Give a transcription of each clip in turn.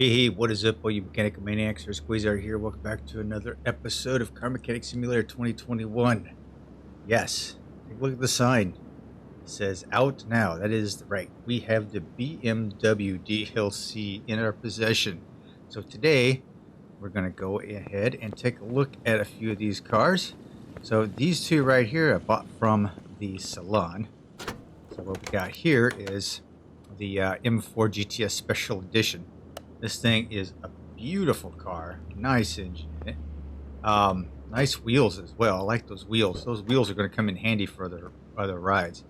Hey, what is up, all you mechanical maniacs? There's Quayzar here. Welcome back to another episode of Car Mechanic Simulator 2021. Yes, take a look at the sign. It says out now. That is right. We have the BMW DLC in our possession. So today, we're going to go ahead and take a look at a few of these cars. So these two right here I bought from the salon. So what we got here is the M4 GTS Special Edition. This thing is a beautiful car. Nice engine in it. Nice wheels as well. I like those wheels. Those wheels are going to come in handy for other rides.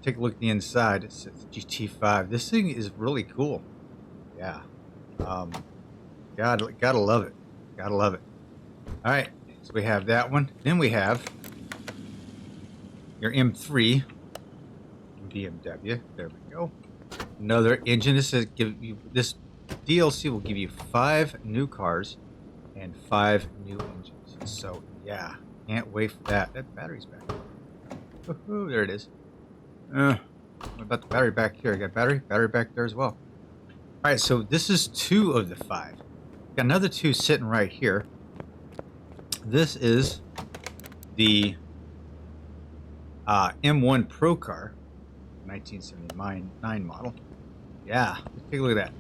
Take a look at the inside. It's GT5. This thing is really cool. Yeah. Gotta love it. Gotta love it. All right. So we have that one. Then we have your M3 BMW. There we go. Another engine. This DLC will give you 5 new cars and 5 new engines. So yeah, can't wait for that. That battery's back. Woohoo, there it is. What about the battery back here? I got battery back there as well. All right, so this is 2 of the 5. Got another 2 sitting right here. This is the M1 Pro car, 1979 model. Yeah, take a look at that.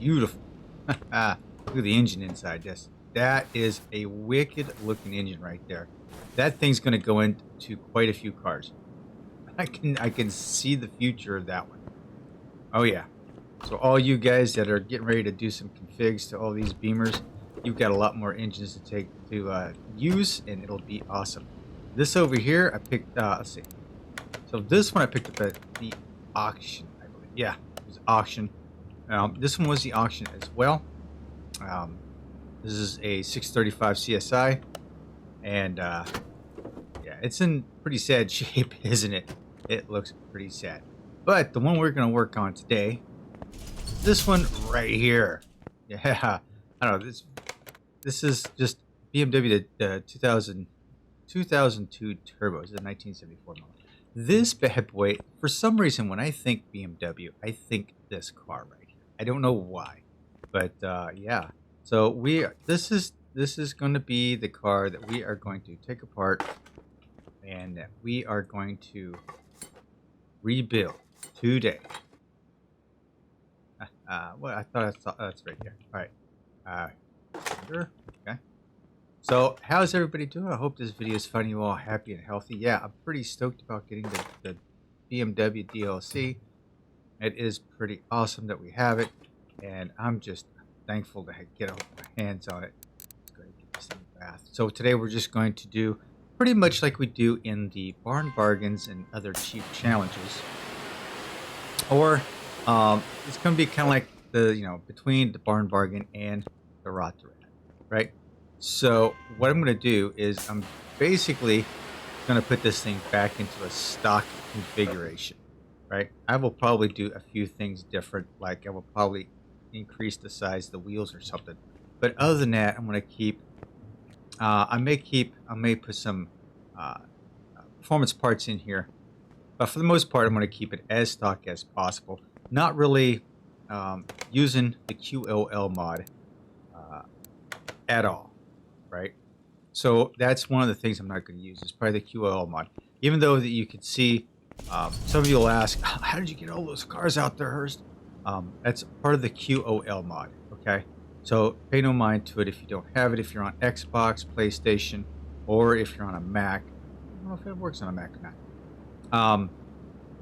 Beautiful. Look at the engine inside this. That is a wicked looking engine right there. That thing's going to go into quite a few cars. I can see the future of that one. Oh yeah. So all you guys that are getting ready to do some configs to all these Beamers, you've got a lot more engines to use, and it'll be awesome. This over here, I picked. Let's see. So this one I picked up at the auction, I believe. Yeah, it was auction. This one was the auction as well. This is a 635 CSI, and yeah, it's in pretty sad shape, isn't it? It looks pretty sad. But the one we're going to work on today is this one right here. Yeah, I don't know. This is just BMW 2002 turbo. It's a 1974 model. This bad boy, for some reason, when I think BMW, I think this car right here. I don't know why, but yeah. So this is going to be the car that we are going to take apart, and that we are going to rebuild today. Well, I thought that's right here. All right. Sure. Okay. So, how's everybody doing? I hope this video is finding you all happy and healthy. Yeah, I'm pretty stoked about getting the BMW DLC. It is pretty awesome that we have it, and I'm just thankful to get my hands on it. Let's go ahead and get this in the bath. So today we're just going to do pretty much like we do in the barn bargains and other cheap challenges. Or it's going to be kind of like the, between the barn bargain and the Rot2Rad, right? So what I'm going to do is I'm basically going to put this thing back into a stock configuration, right? I will probably do a few things different, like I will probably increase the size of the wheels or something. But other than that, I'm going to keep, I may put some performance parts in here. But for the most part, I'm going to keep it as stock as possible. Not really using the QOL mod at all. Right, so that's one of the things I'm not going to use. Is probably the QOL mod. Even though that you could see, some of you will ask, "How did you get all those cars out there, Hurst?" That's part of the QOL mod. Okay, so pay no mind to it if you don't have it. If you're on Xbox, PlayStation, or if you're on a Mac, I don't know if it works on a Mac or not.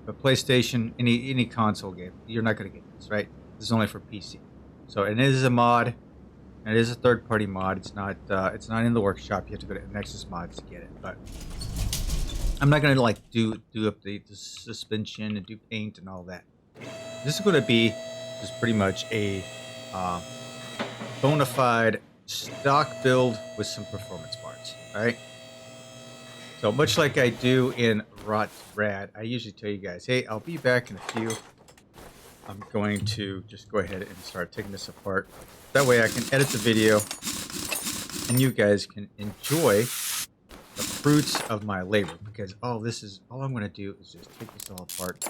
But PlayStation, any console game, you're not going to get this. Right, this is only for PC. So it is a mod. And it is a third-party mod. It's not in the workshop. You have to go to Nexus Mods to get it. But I'm not gonna like do up the suspension and do paint and all that. This is gonna be just pretty much a bona fide stock build with some performance parts. All right. So much like I do in Rot2Rad, I usually tell you guys, hey, I'll be back in a few. I'm going to just go ahead and start taking this apart. That way I can edit the video and you guys can enjoy the fruits of my labor, because all I'm going to do is just take this all apart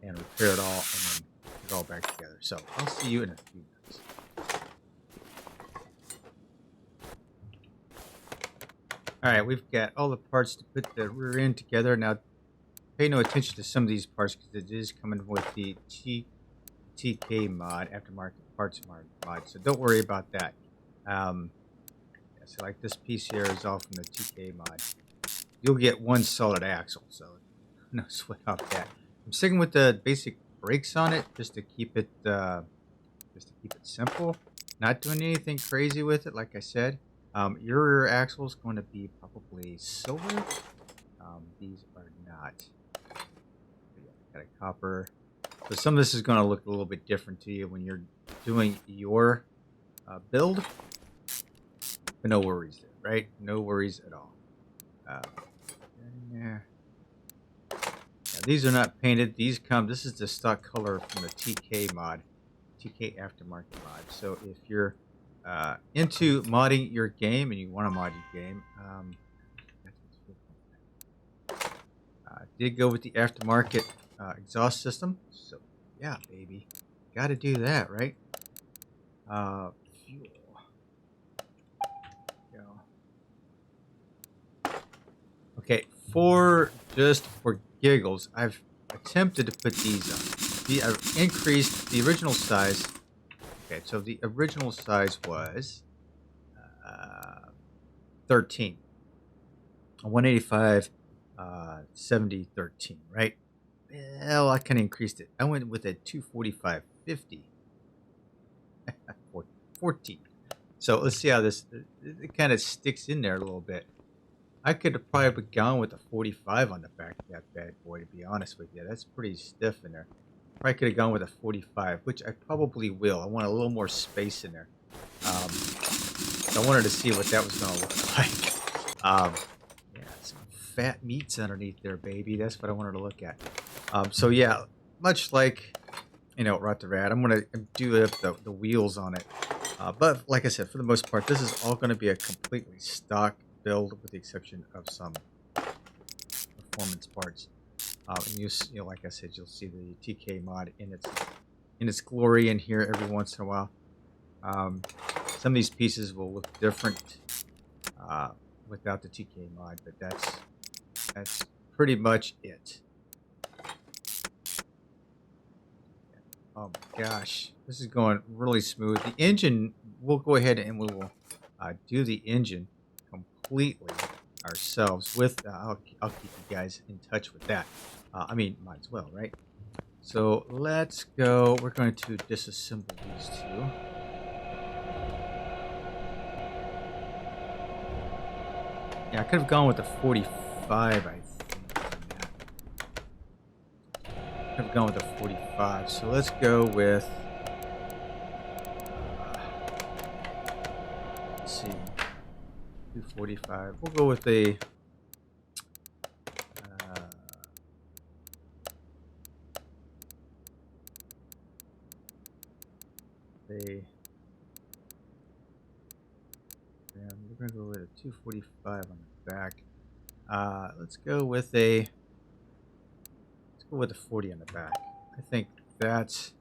and repair it all and then it all back together. So I'll see you in a few minutes. All right, we've got all the parts to put the rear end together. Now, pay no attention to some of these parts because it is coming with the TK mod, aftermarket parts mod. So don't worry about that. So like this piece here is all from the TK mod. You'll get one solid axle, so no sweat off that. I'm sticking with the basic brakes on it just to keep it simple. Not doing anything crazy with it, like I said. Your rear axle is going to be probably silver. These are not. Got a copper. So some of this is going to look a little bit different to you when you're doing your build. But no worries there, right? No worries at all. Yeah. These are not painted. These come. This is the stock color from the TK mod, TK aftermarket mod. So if you're into modding your game and you want to mod your game, did go with the aftermarket exhaust system. So yeah, baby, got to do that, right? Fuel. Okay, for giggles, I've attempted to put these on. I've increased the original size. Okay, so the original size was 13. 185, 70, 13, right? Well, I kind of increased it. I went with a 245, 50. 14. So let's see how this, it kind of sticks in there a little bit. I could have probably gone with a 45 on the back of that bad boy, to be honest with you. That's pretty stiff in there. Probably could have gone with a 45, which I probably will. I want a little more space in there. So I wanted to see what that was going to look like. Yeah, some fat meats underneath there, baby. That's what I wanted to look at. So yeah, much like, you know, Rot2Rad, I'm going to do the wheels on it. But like I said, for the most part, this is all going to be a completely stock build with the exception of some performance parts. And you know, like I said, you'll see the TK mod in its glory in here every once in a while. Some of these pieces will look different without the TK mod, but that's pretty much it. Oh my gosh, this is going really smooth. The engine, we'll go ahead and we will do the engine completely ourselves with I'll keep you guys in touch with that. I mean, might as well, right? So let's go. We're going to disassemble these two. Yeah, I could have gone with the 45, I think. Could have gone with the 45. So let's go with let's see, 245. We'll go with the we're gonna go with a 245 on the back. Let's go with a 40 on the back. I think that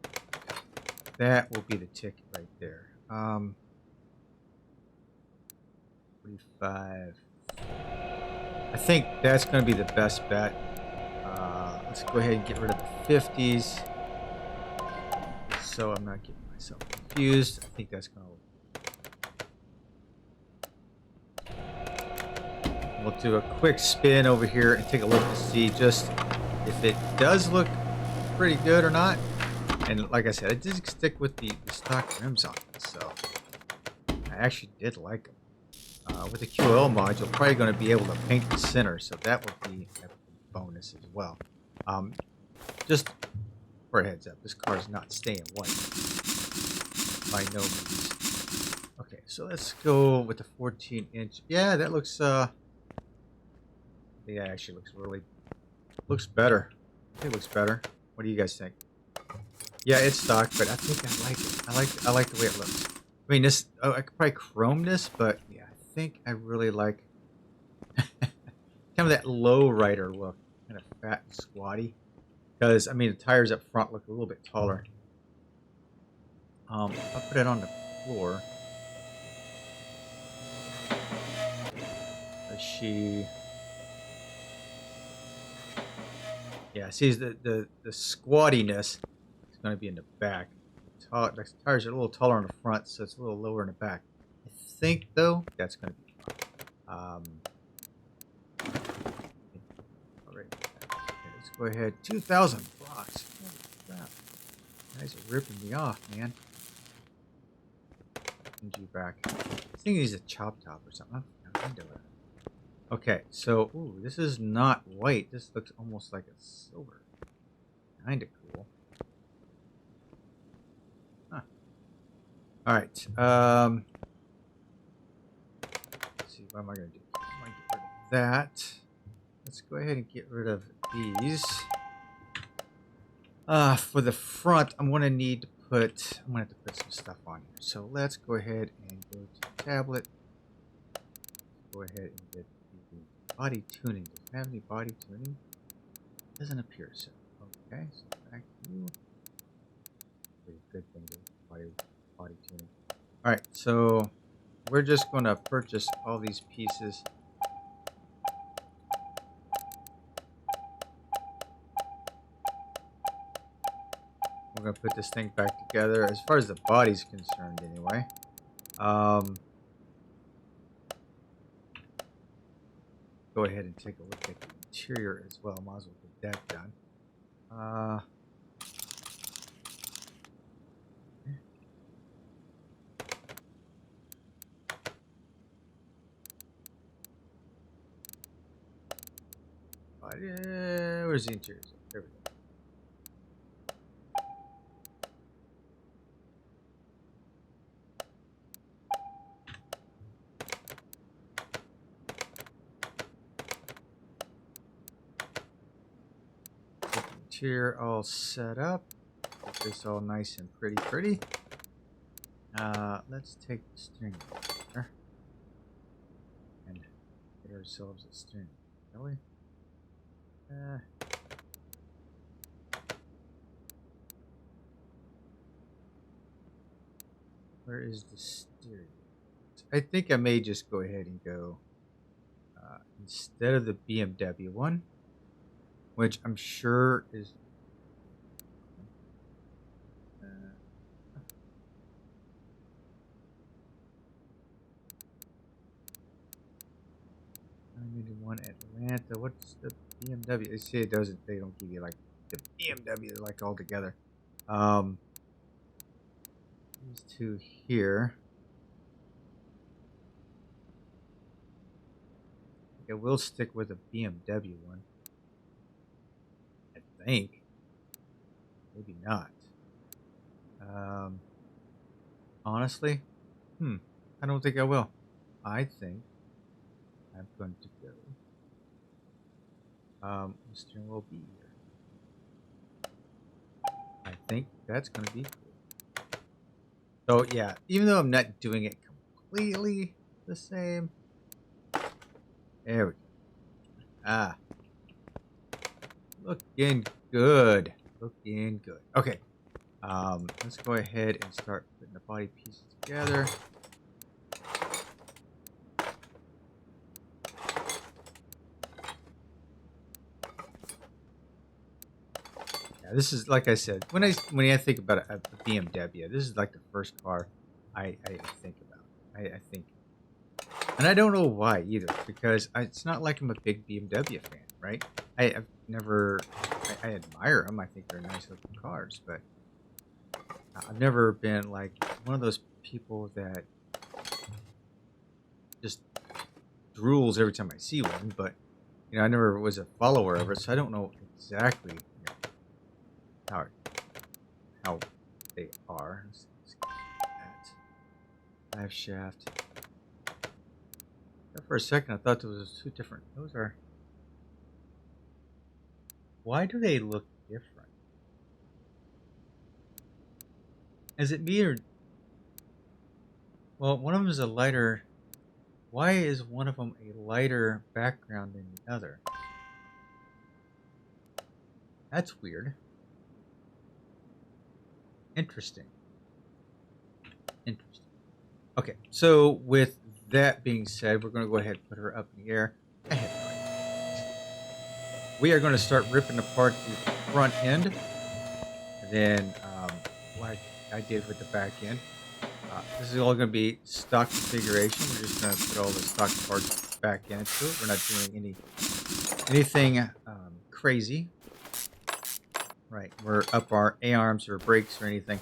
will be the ticket right there. 45. I think that's going to be the best bet. Let's go ahead and get rid of the 50s, so I'm not getting myself confused. I think that's going to. We'll do a quick spin over here and take a look to see just if it does look pretty good or not. And like I said, I did stick with the stock rims on it, so I actually did like them. With the QL mod, you're probably going to be able to paint the center, so that would be a bonus as well. Just for a heads up, this car is not staying white by no means. Okay, so let's go with the 14-inch. Yeah, that looks. Yeah, actually looks better. I think it looks better. What do you guys think? Yeah, it's stock, but I think I like it. I like the way it looks. I mean, this. Oh, I could probably chrome this, but yeah, I think I really like kind of that low rider look, kind of fat and squatty. Because I mean, the tires up front look a little bit taller. I'll put it on the floor. She, yeah, see the squattiness is going to be in the back. The tires are a little taller in the front, so it's a little lower in the back. I think though that's going to be fine. All right, okay, let's go ahead. 2,000 blocks. Holy crap! You guys are ripping me off, man. Send you back. I think he's a chop top or something. I'm into it. Okay, so ooh, this is not white. This looks almost like a silver. Kinda cool. Huh. Alright. Let's see, what am I gonna do? I'm gonna get rid of that. Let's go ahead and get rid of these. For the front, I'm gonna need to put I'm gonna have to put some stuff on here. So let's go ahead and go to tablet. Go ahead and get the body tuning. Does it have any body tuning? Doesn't appear so. Okay, so back to you. Pretty good thing to body tuning. Alright, so we're just gonna purchase all these pieces. We're gonna put this thing back together as far as the body's concerned anyway. Go ahead and take a look at the interior as well. Might as well get that done. Where's the interior? There we go. Interior all set up. Get this all nice and pretty. Let's take the steering wheel here and get ourselves a steering wheel, shall we? Where is the steering? I think I may just go ahead and go instead of the BMW one, which I'm sure is one Atlanta. What's the BMW? They say it doesn't. They don't give you like the BMW like all together. These two here. I will stick with a BMW one. I think. Maybe not. Honestly, I don't think I will. I think I'm going to go. The steering wheel be here. I think that's going to be cool. So yeah, even though I'm not doing it completely the same. There we go. Looking good. Looking good. Okay. Let's go ahead and start putting the body pieces together. Yeah, this is like I said, when I think about a BMW, this is like the first car I think about. I think, and I don't know why either, because it's not like I'm a big BMW fan, right? I've never, I admire them. I think they're nice looking cars, but I've never been like one of those people that just drools every time I see one. But I never was a follower of it, so I don't know exactly how they are. Let's get that drive shaft. For a second, I thought those were two different. Those are. Why do they look different? Is it me or? Well, one of them is a lighter. Why is one of them a lighter background than the other? That's weird. Interesting. Interesting. Okay, so with that being said, we're going to go ahead and put her up in the air. We are going to start ripping apart the front end, and then like I did with the back end. This is all going to be stock configuration. We're just going to put all the stock parts back into it. We're not doing anything crazy. Right, we're up our A-arms or brakes or anything.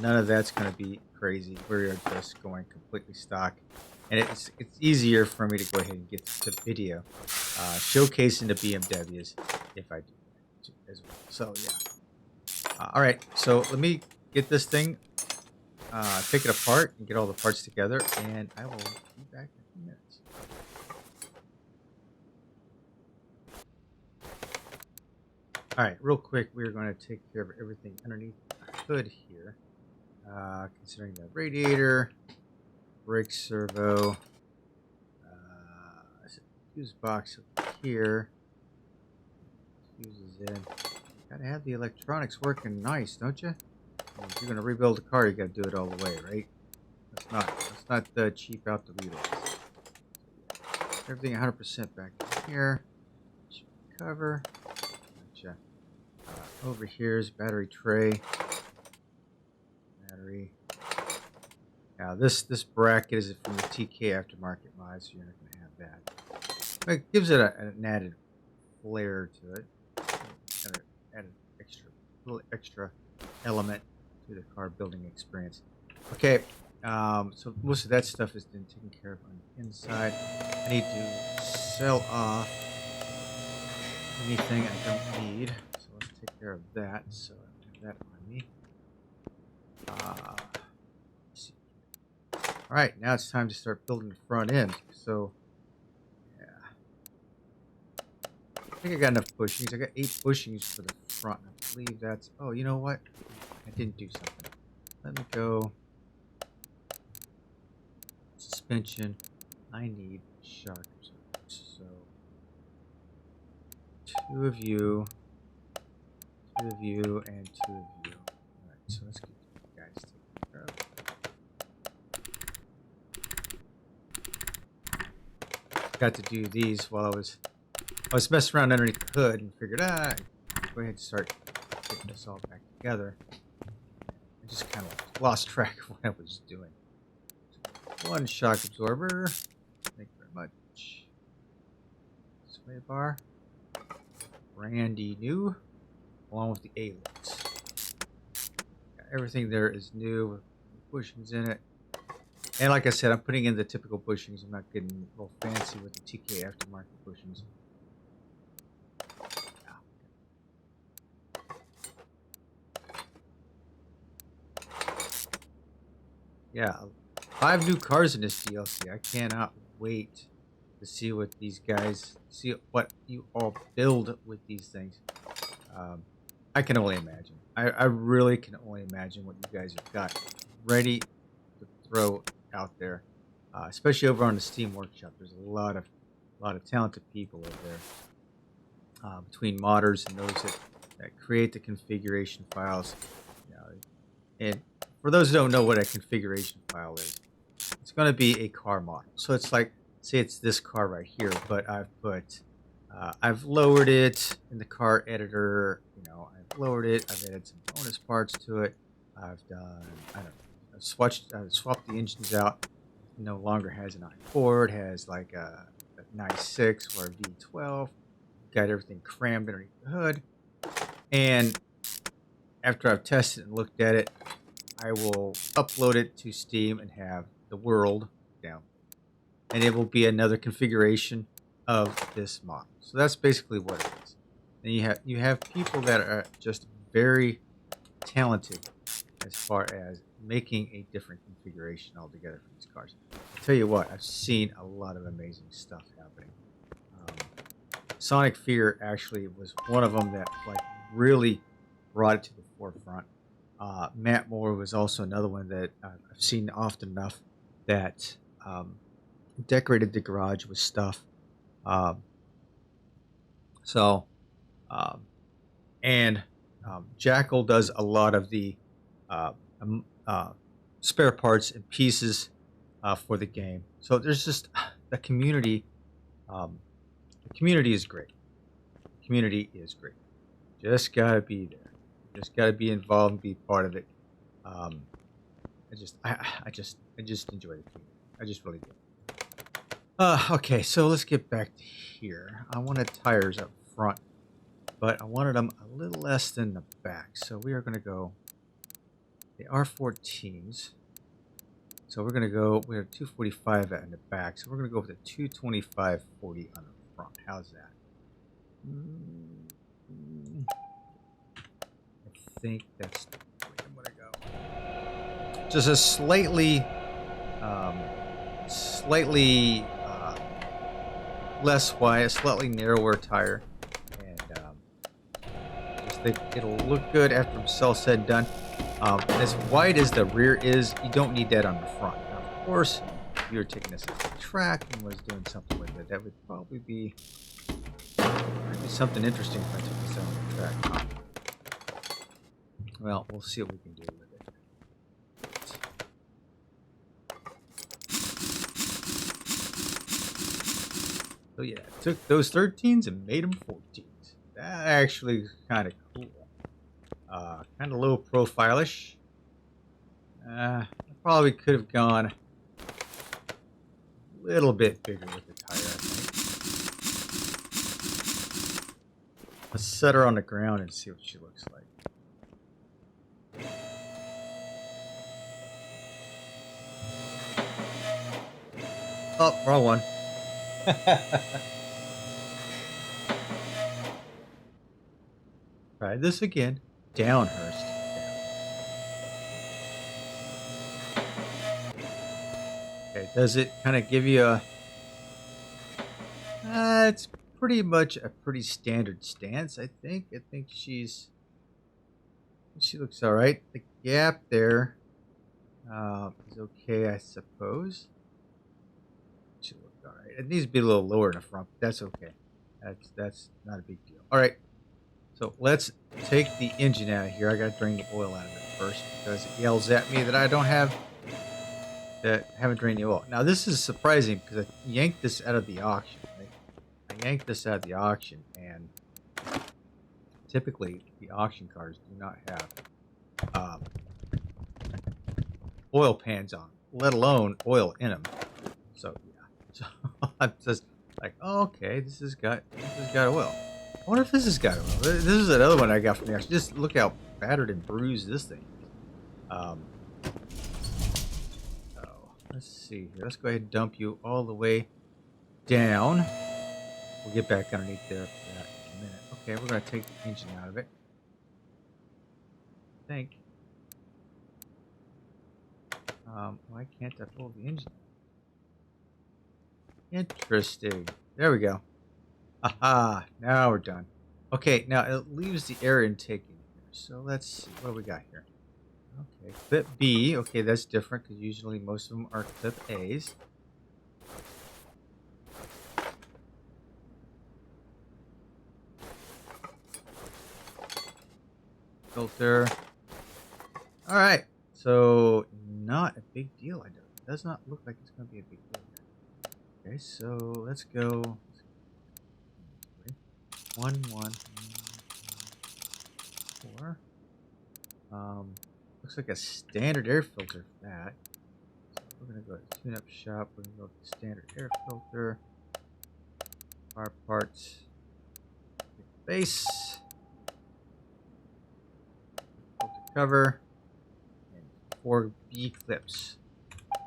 None of that's going to be crazy. We're just going completely stock. And it's easier for me to go ahead and get to video showcasing the BMWs if I do that as well. So, yeah. All right, so let me get this thing, take it apart and get all the parts together, and I will be back in a few minutes. All right, real quick, we're going to take care of everything underneath the hood here, considering the radiator, brake servo, fuse box up here, fuses in. Gotta have the electronics working nice, don't you? If you're gonna rebuild a car, you gotta do it all the way, right? Let's not cheap out the relays. Everything 100% back here. Cover. Gotcha. Over here is battery tray. Battery. Now this bracket is from the TK aftermarket mod, so you're not gonna have that. But it gives it an added flair to it. Add an little extra element to the car building experience. Okay, so most of that stuff has been taken care of on the inside. I need to sell off anything I don't need, so let's take care of that. So I have that on me. Let's see. All right, now it's time to start building the front end. So, yeah, I think I got enough bushings. I got 8 bushings for the front. I believe that's. Oh, you know what? I didn't do something. Let me go. Suspension. I need shock absorbers. So 2 of you, 2 of you, and 2 of you. All right, so let's get you guys taken care of. Got to do these while I was messing around underneath the hood and figured, go ahead and start getting this all back together. I just kind of lost track of what I was doing. 1 shock absorber. Thank you very much. Sway bar. Brandy new. Along with the A-lids. Everything there is new with bushings in it. And like I said, I'm putting in the typical bushings. I'm not getting a little fancy with the TK aftermarket bushings. Yeah, 5 new cars in this DLC. I cannot wait to see what these guys, see what you all build with these things. I can only imagine. I really can only imagine what you guys have got ready to throw out there, especially over on the Steam Workshop. There's a lot of talented people over there, between modders and those that create the configuration files. You know, and for those who don't know what a configuration file is, it's going to be a car model. So it's like, say it's this car right here, but I've lowered it in the car editor. You know, I've lowered it. I've added some bonus parts to it. I've done, I don't know, I've swapped the engines out. It no longer has an i4. It has like a 9.6 or a V12. Got everything crammed underneath the hood. And after I've tested and looked at it, I will upload it to Steam and have the world down. And it will be another configuration of this model. So that's basically what it is. And you have people that are just very talented as far as making a different configuration altogether for these cars. I'll tell you what, I've seen a lot of amazing stuff happening. Sonic Fear actually was one of them that like really brought it to the forefront. Matt Moore was also another one that I've seen often enough that decorated the garage with stuff. Jackal does a lot of the spare parts and pieces for the game. So there's just the community. The community is great. The community is great. Just gotta be there. Just gotta be involved and be part of it. I just enjoy the community. I just really do. Okay, so let's get back to here. I wanted tires up front, but I wanted them a little less than the back. So we are going to go, they are 14s. So we're going to go, we have 245 in the back. So we're going to go with a 225/40 on the front. How's that? I think that's the way I'm going to go. Just a slightly less wide, a slightly narrower tire, and just think it'll look good after it's all said and done. As wide as the rear is, you don't need that on the front. Now, of course, if you were taking this to the track and was doing something with it, that would probably be something interesting if I took this out on the track. Well, we'll see what we can do with it. So yeah, took those 13s and made them 14s. That actually is kind of cool. Kind of low profile-ish. I probably could have gone a little bit bigger with the tire, I think. Let's set her on the ground and see what she looks like. Oh, wrong one. Try this again. Down, Hurst. Down. Okay, does it kind of give you a... it's pretty much a pretty standard stance, I think. I think she looks all right. The gap there is okay, I suppose. She looked all right. It needs to be a little lower in the front, but that's okay. That's not a big deal. All right. So let's take the engine out of here. I got to drain the oil out of it first because it yells at me that I haven't drained the oil. Now this is surprising because I yanked this out of the auction. Right? I yanked this out of the auction, and typically the auction cars do not have oil pans on, let alone oil in them. So yeah, so I'm just like, oh, okay, this has got oil. I wonder if this has got oil. This is another one I got from the auction. Just look how battered and bruised this thing is. Let's see here. Let's go ahead and dump you all the way down. We'll get back underneath there for that in a minute. Okay, we're going to take the engine out of it. I think. Why can't I pull the engine? Interesting. There we go. Aha, now we're done. Okay, now it leaves the air intake in here. So let's see, what do we got here? Okay, clip B. Okay, that's different because usually most of them are clip A's. Filter. All right, so not a big deal. It does not look like it's going to be a big deal. Okay, so let's go. 1, 1, 4. Looks like a standard air filter for that. So we're gonna go to tune-up shop. We're gonna go with the standard air filter. Our parts. Base. Filter cover. And 4 B clips.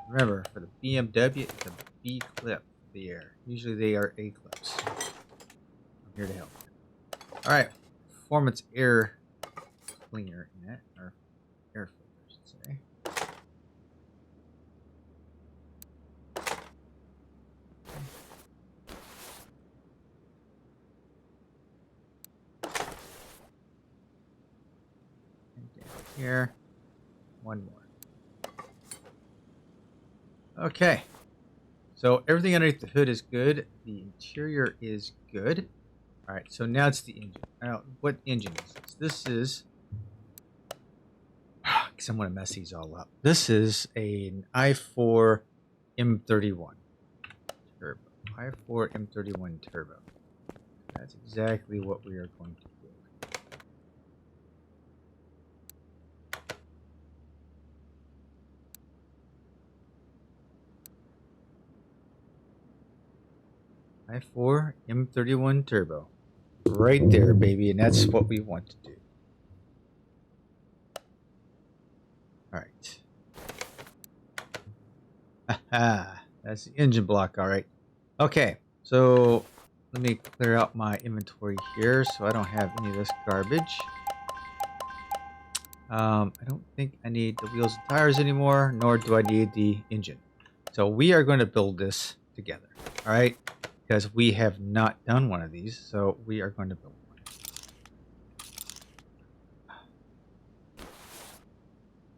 Remember, for the BMW, it's a B clip for the air. Usually they are A clips. Here to help. All right, performance air cleaner in it, or air filter, I should say. And down here, one more. Okay, so everything underneath the hood is good. The interior is good. All right, so now it's the engine. Now, what engine is this? This is because I'm going to mess these all up. This is an i4 M31 Turbo. i4 M31 Turbo. That's exactly what we are going to do. i4 M31 Turbo. Right there, baby, and that's what we want to do. All right. Aha, that's the engine block, all right. Okay, so let me clear out my inventory here so I don't have any of this garbage. I don't think I need the wheels and tires anymore, nor do I need the engine. So we are going to build this together, all right? Because we have not done one of these, so we are going to build one.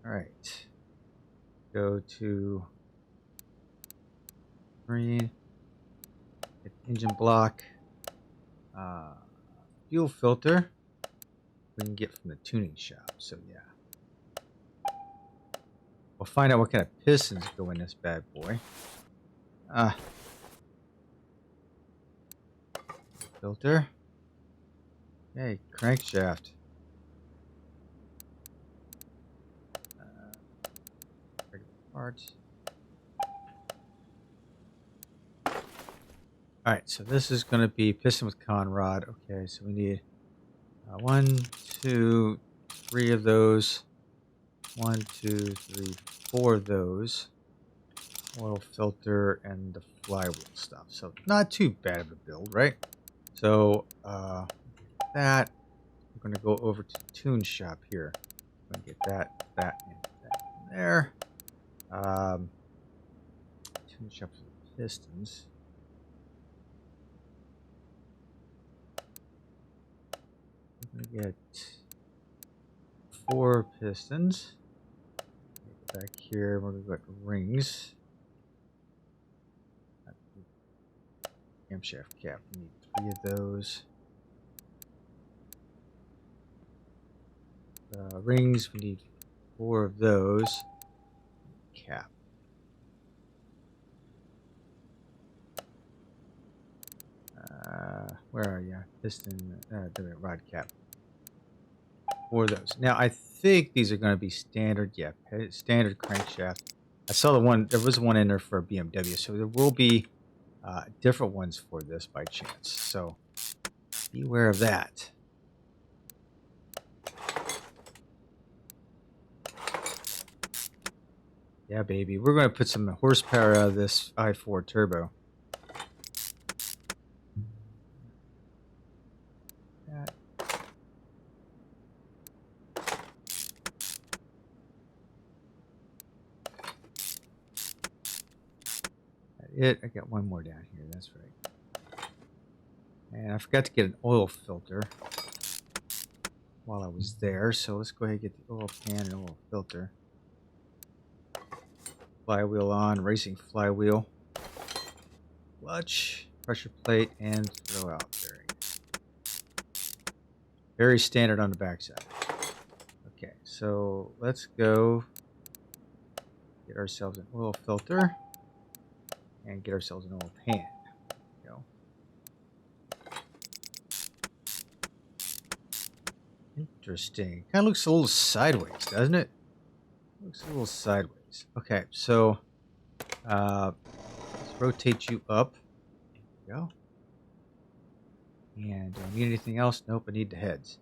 All right. Go to green, get the engine block, fuel filter. We can get from the tuning shop, so yeah. We'll find out what kind of pistons go in this bad boy. Filter. Okay, crankshaft. Regular parts. Alright, so this is going to be piston with con rod. Okay, so we need 1, 2, 3 of those. 1, 2, 3, 4 of those. Oil filter and the flywheel stuff. So not too bad of a build, right? So that we're going to go over to the tune shop here. I'm going to get that, and that in there. Tune shop for the pistons. I'm going to get 4 pistons. Back here, we're going to go rings. Camshaft cap. We need 3 of those. Rings, we need 4 of those. Cap. Where are you? Piston, rod cap. 4 of those. Now, I think these are going to be standard, yeah, standard crankshaft. I saw the one, there was one in there for a BMW, so there will be different ones for this by chance. So, beware of that. Yeah, baby. We're going to put some horsepower out of this i4 Turbo. I got one more down here. That's right. And I forgot to get an oil filter while I was there. So let's go ahead and get the oil pan and oil filter. Flywheel on, racing flywheel. Clutch, pressure plate, and throw out bearing. Very standard on the backside. Okay, so let's go get ourselves an oil filter and get ourselves an oil pan. There we go. Interesting. Kind of looks a little sideways, doesn't it? Looks a little sideways. Okay, so let's rotate you up. There we go. And do I need anything else? Nope, I need the heads.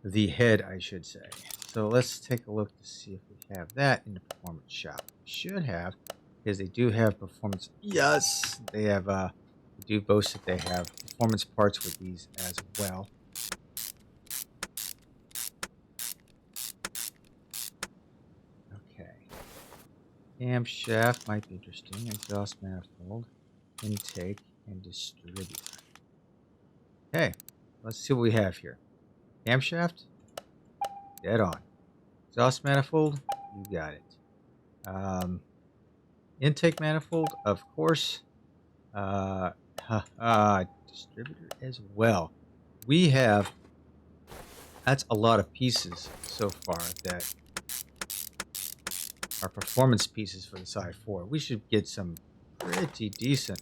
The head, I should say. So let's take a look to see if we have that in the performance shop. We should have, because they do have performance. Yes, they have. They do boast that they have performance parts with these as well. Okay. Camshaft might be interesting. Exhaust manifold, intake, and distributor. Okay, let's see what we have here. Camshaft, dead on. Exhaust manifold, you got it. Intake manifold, of course. Distributor as well. We have, that's a lot of pieces so far that our performance pieces for this i4. We should get some pretty decent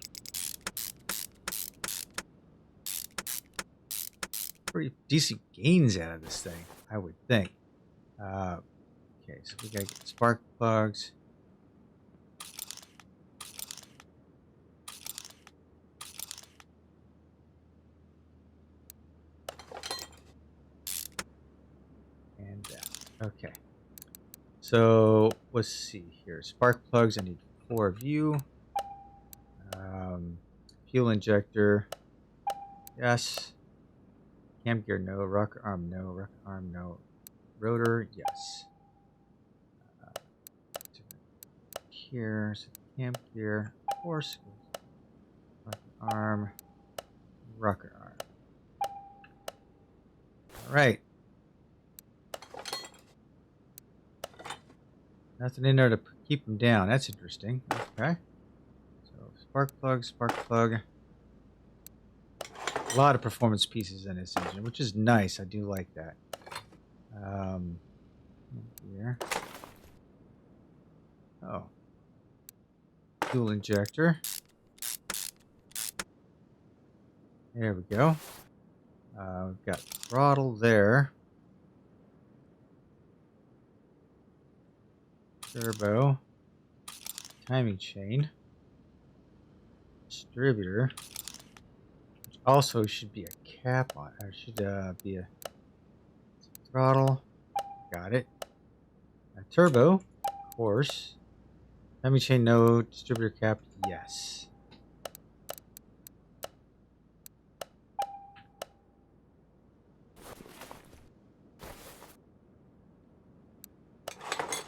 gains out of this thing, I would think. Okay, so we gotta get spark plugs. And that. Okay. So let's see here. Spark plugs, I need 4 of you. Fuel injector. Yes. Cam gear, no. Rocker arm, no. Rocker arm, no. Rotor, yes. Here, so cam gear, of course. Rocker arm, rocker arm. All right. Nothing in there to keep them down. That's interesting. Okay. So spark plug. A lot of performance pieces in this engine, which is nice. I do like that. Here. Oh. Fuel injector. There we go. We've got throttle there. Turbo. Timing chain. Distributor. Which also should be a cap on it. Or should be a throttle. Got it. A turbo. Of course. Timing chain, no. Distributor cap, yes.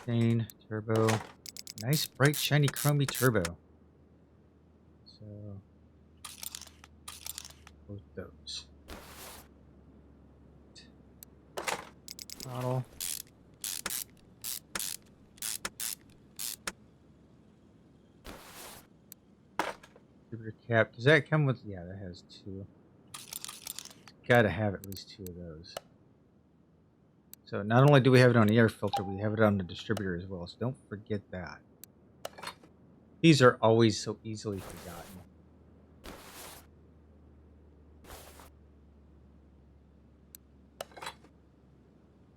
Chain, turbo. Nice, bright, shiny, chromy turbo. So, both those. Throttle. Distributor cap. Does that come with? Yeah, that has 2. It's got to have at least 2 of those. So not only do we have it on the air filter, we have it on the distributor as well. So don't forget that. These are always so easily forgotten.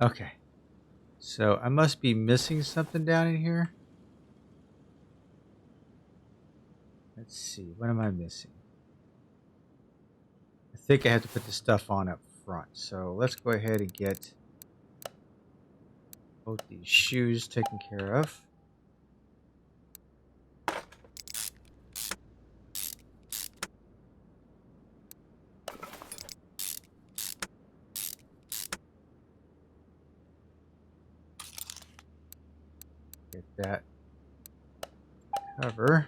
Okay. So I must be missing something down in here. Let's see. What am I missing? I think I have to put the stuff on up front. So let's go ahead and get both these shoes taken care of. Get that cover.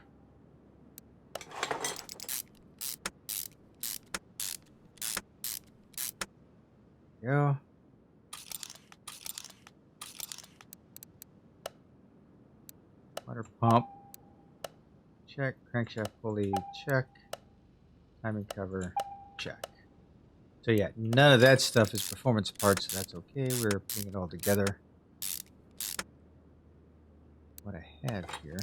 Go. Water pump. Check. Crankshaft pulley. Check. Timing cover. Check. So yeah, none of that stuff is performance parts, so that's okay. We're putting it all together. What I have here.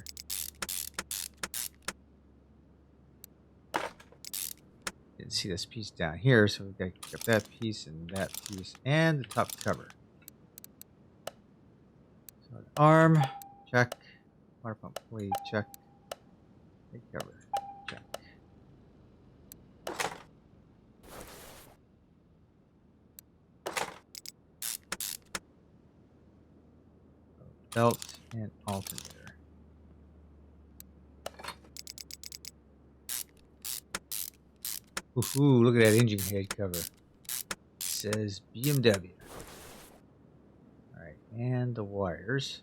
Didn't see this piece down here, so we've got to pick up that piece and the top cover. So an arm, check. Water pump pulley, check. Big cover, check. Belt and alternator. Ooh, look at that engine head cover. It says BMW. Alright, and the wires.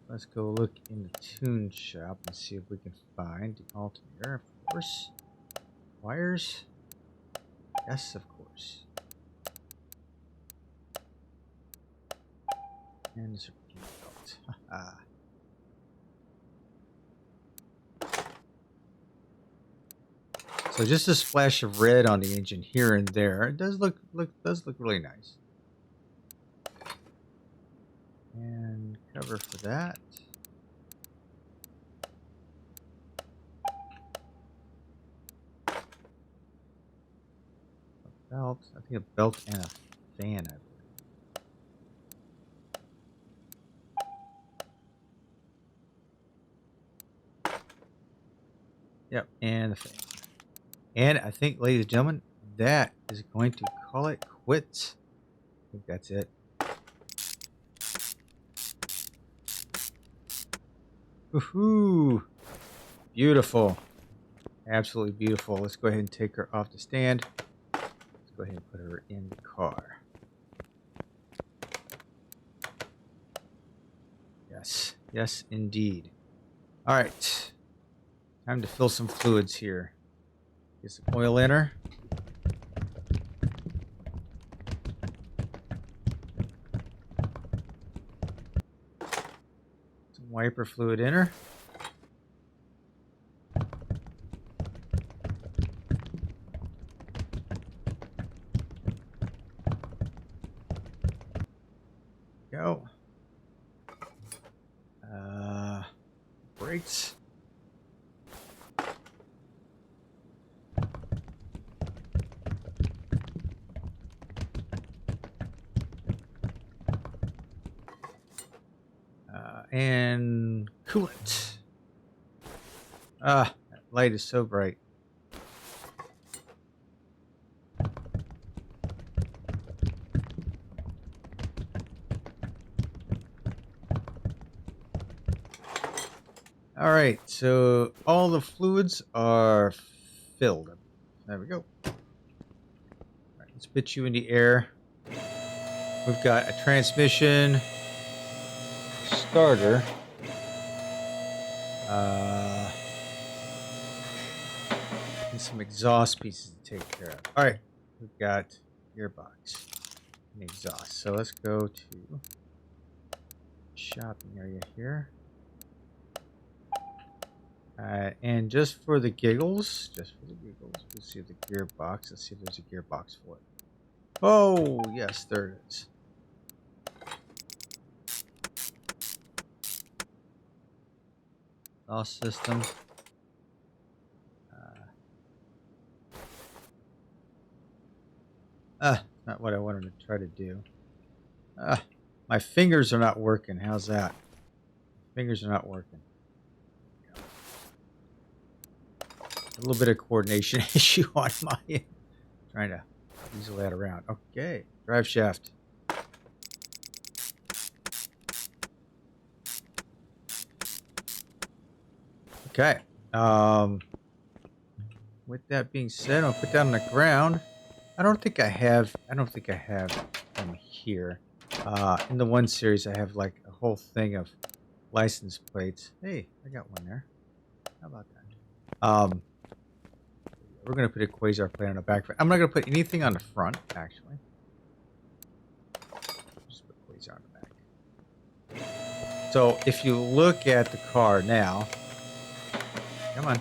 Let's go look in the tune shop and see if we can find the alternator, of course. Wires? Yes, of course. And the serpentine belt. Haha. So just a splash of red on the engine here and there. It does look really nice. And cover for that. A belt. I think a belt and a fan, I believe. Yep, and the fan. And I think, ladies and gentlemen, that is going to call it quits. I think that's it. Woohoo! Beautiful. Absolutely beautiful. Let's go ahead and take her off the stand. Let's go ahead and put her in the car. Yes. Yes, indeed. All right. Time to fill some fluids here. Get some oil in her. Some wiper fluid in her. Go. Brakes. And coolant. Ah, that light is so bright. All right, so all the fluids are filled. There we go. All right, let's pitch you in the air. We've got a transmission starter. And some exhaust pieces to take care of. All right, we've got gearbox and exhaust. So let's go to shopping area here. And just for the giggles, we'll see the gearbox. Let's see if there's a gearbox for it. Oh, yes, there it is. Exhaust system. Not what I wanted to try to do. My fingers are not working. How's that? Fingers are not working. A little bit of coordination issue on my end. Trying to weasel that around. Okay, drive shaft. Okay. With that being said, I'll put that on the ground. I don't think I have them here. In the 1 series, I have like a whole thing of license plates. Hey, I got one there. How about that? We're gonna put a Quayzar plate on the back. I'm not gonna put anything on the front, actually. Just put Quayzar on the back. So if you look at the car now, come on.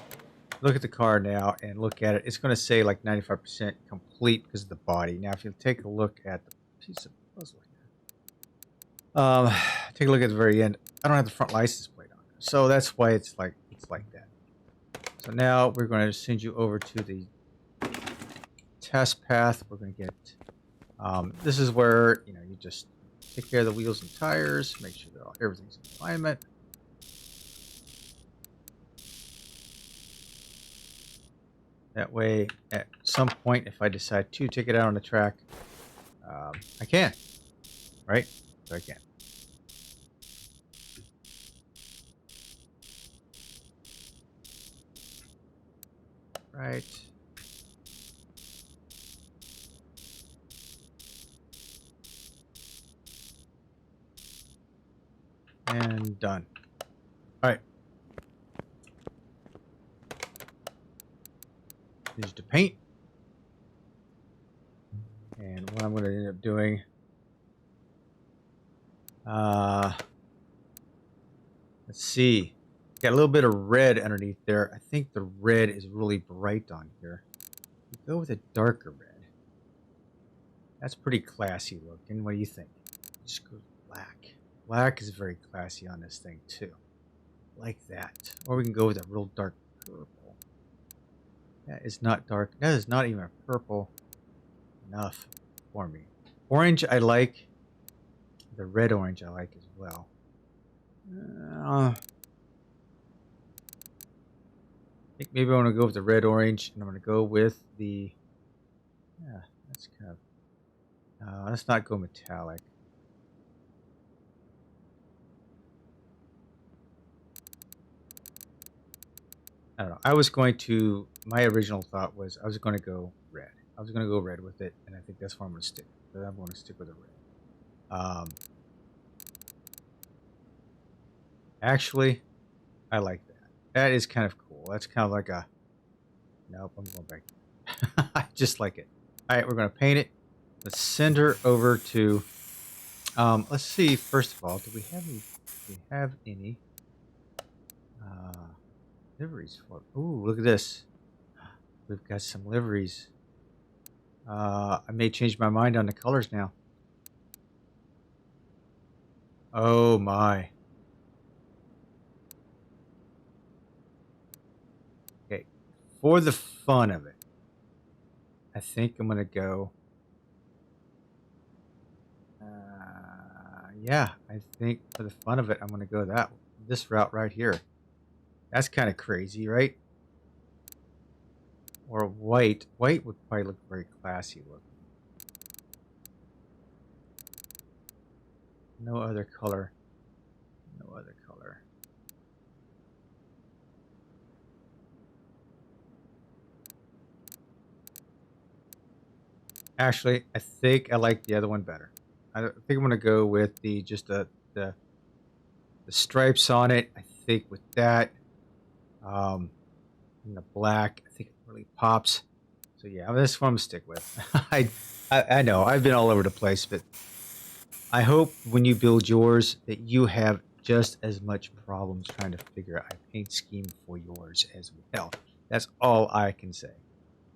Look at the car now and look at it. It's going to say like 95% complete because of the body. Now, if you take a look at the piece of puzzle here, take a look at the very end. I don't have the front license plate on there, so that's why it's like that. So now we're going to send you over to the test path. We're going to get. This is where you just take care of the wheels and tires, make sure that everything's in alignment. That way, at some point, if I decide to take it out on the track, I can, right? So I can. Right. And done. All right. Here's the paint. And what I'm going to end up doing, let's see. Got a little bit of red underneath there. I think the red is really bright on here. Go with a darker red. That's pretty classy looking. What do you think? Just go black. Black is very classy on this thing too. Like that. Or we can go with a real dark purple. That is not dark. That is not even purple enough for me. Orange I like. The red orange I like as well. I think maybe I want to go with the red orange, and I'm going to go with the. Yeah, that's kind of. Let's not go metallic. I don't know. I was going to. My original thought was I was going to go red. I was going to go red with it, and I think that's where I'm going to stick. But I'm going to stick with the red. Actually, I like that. That is kind of cool. That's kind of like a. Nope, I'm going back. I just like it. All right, we're going to paint it. Let's send her over to. Let's see. First of all, do we have any? Do we have any liveries for? Ooh, look at this. We've got some liveries. I may change my mind on the colors now. Oh my. Okay, for the fun of it, I think I'm gonna go. Yeah, I think for the fun of it, I'm gonna go this route right here. That's kind of crazy, right? Or white. White would probably look very classy looking. No other color. No other color. Actually, I think I like the other one better. I think I'm gonna go with the stripes on it. I think with that, and the black, I think it really pops. So yeah, this one I'm gonna stick with. I know I've been all over the place, but I hope when you build yours that you have just as much problems trying to figure out a paint scheme for yours as well. That's all I can say.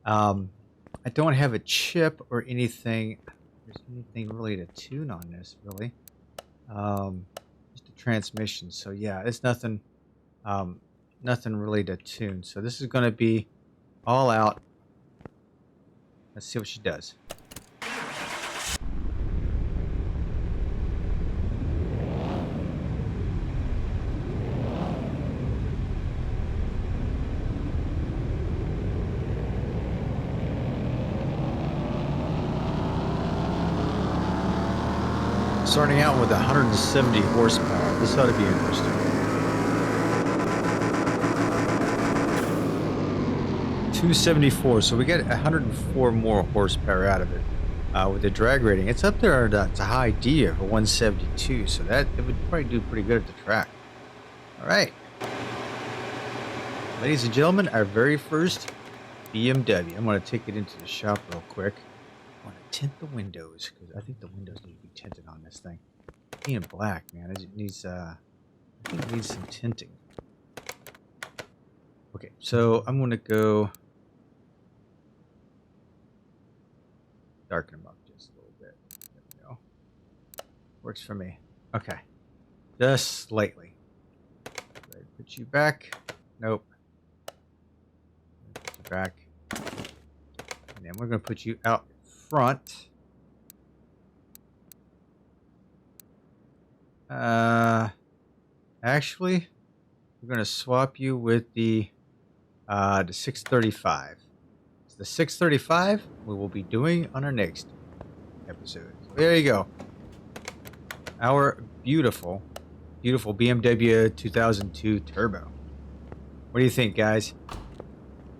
I don't have a chip or anything. There's anything really to tune on this, really. Just a transmission. So yeah, it's nothing. Nothing really to tune. So this is going to be all out. Let's see what she does. Starting out with 170 horsepower. This ought to be interesting. 274, so we get 104 more horsepower out of it with the drag rating. It's up there to high D of a 172, so it would probably do pretty good at the track. All right, ladies and gentlemen, our very first BMW. I'm going to take it into the shop real quick. I want to tint the windows because I think the windows need to be tinted on this thing. Being black, man, it needs I think it needs some tinting. Okay, so I'm going to go darken them up just a little bit. There we go. Works for me. Okay, just slightly. Put you back. Nope. Put you back. And then we're going to put you out front. Actually, we're going to swap you with the 635. It's the 635 we will be doing on our next episode. So there you go. Our beautiful, beautiful BMW 2002 Turbo. What do you think, guys?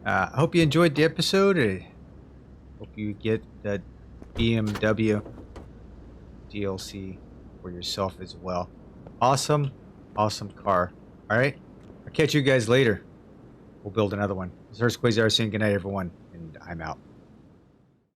I hope you enjoyed the episode. I hope you get that BMW DLC for yourself as well. Awesome, awesome car. All right, I'll catch you guys later. We'll build another one. This is Quayzar saying good night, everyone, and I'm out.